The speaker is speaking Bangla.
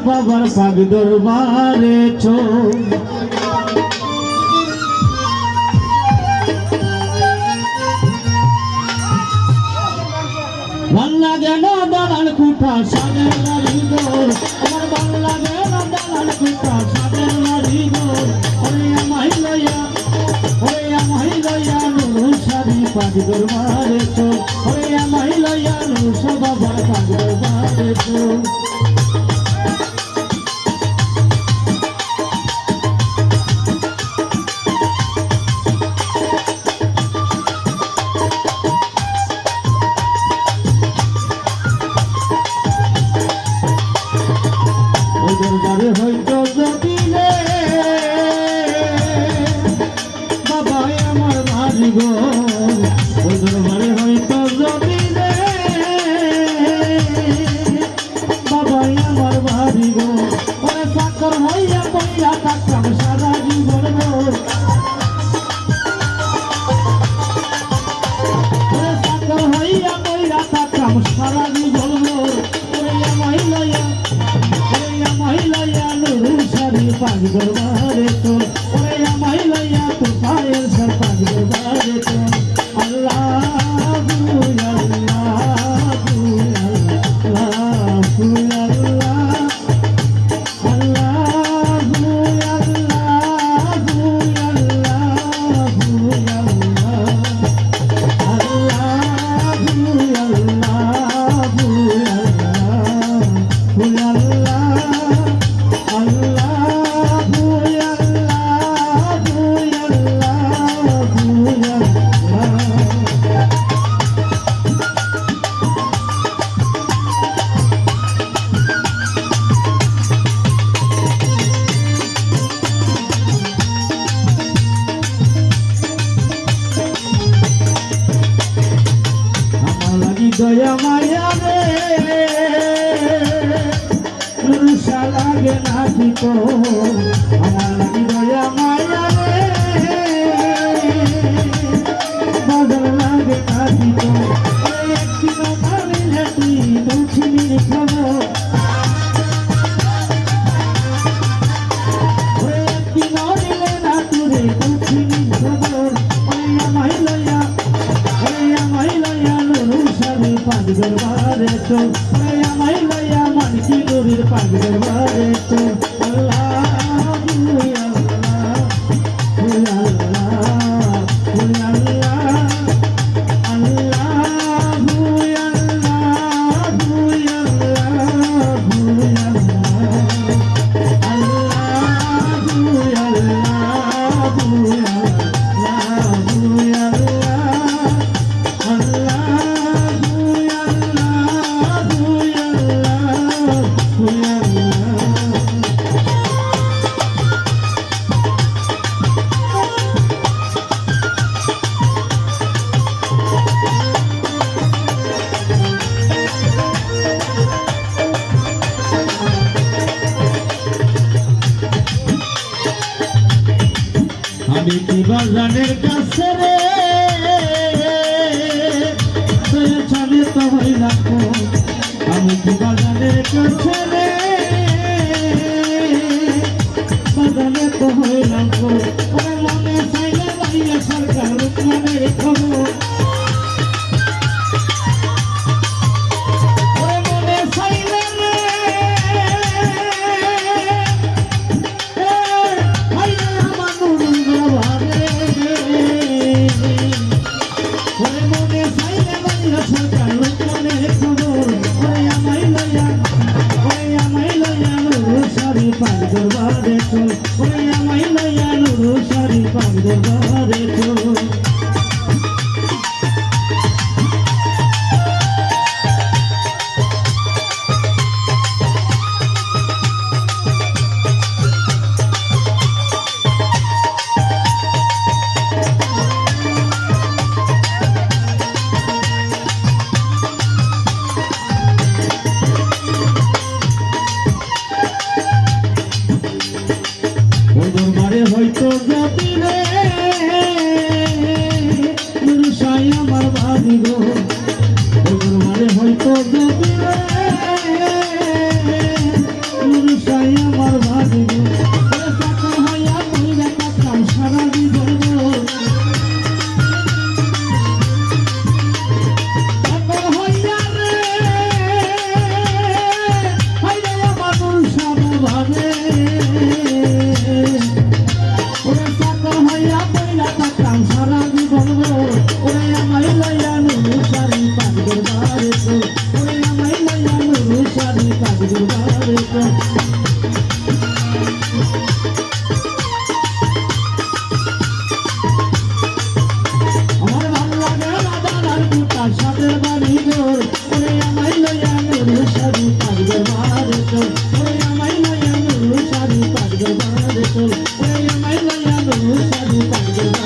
বাবার পাগ দরবারে চল ভাল লাগে না দালাল কুঠা সাদের বাড়ি গোর আমার ভাল লাগে না দালাল কুঠা সাদের বাড়ি গোর ওরে আমায় লইয়া নুরু সারি পাগ দরবারে চল ওরে আমায় লইয়া নুরু বাবার পাগ দরবারে চল দরবারে হয়তো যদি বাবা আমার ভারি গো ওই দরবারে হয়তো যদি বাবা আমার ভারি গো ওরে চাকর হইয়া বইয়া থাকতাম সারা জীবন ওরে চাকর হইয়া বইয়া থাকতাম সারা জীবন ওরে আমায় লইয়া পাগ দরবারে চল ওরে আমায় লইয়া তোর পায়ের সর পাগ দরবারে চল দয়া মায়া রে রুষা লাগে না ঠিক আমার লাগি দয়া মায়া রে বাজার লাগে না ঠিক একদিন ভাবি হাতি দুঃখিনীর খবর একদিন দিলে না তুরে দুঃখিনীর খবর আমায় লইয়া পাগ দরবারে চল আমায় লইয়া মানকি গরির পাগ দরবারে চল আমি কি বাজানের কাছে রে চলে তো হইলাম আমি কি বাজানের কাছে রে বাজানে তো হইলাম ওরে মনে চাইলে বাইরে সরকার রুকমানের খবর সরকার লোক মনে খবর আমায় লইয়া হয়তো যদি রে নুরুসাই আমার বাড়ি গো দরবারে হয়তো যদি রে নুরুসাই আমার বাড়ি গো চাকর হইয়া বইরা থাকতাম সারা জীবন গো চাকর হইয়া রে হইলে আমার নুরুসাই ভাবে ওরে চাকর হইয়া বইরা থাকতাম সারা জীবন গো ওরে আমায় লইয়া নুরুসারি পাক দরবারে গো ওরে আমায় লইয়া নুরুসারি পাক দরবারে গো আমার ভালো লাগে রাধার কুটা সাদের বাড়ি গো ওরে আমায় লইয়া নুরুসারি পাক দরবারে গো ওরে আমায় লইয়া নুরুসারি পাক দরবারে গো ওরে আমায় লইয়া নুরুসারি পাক দরবারে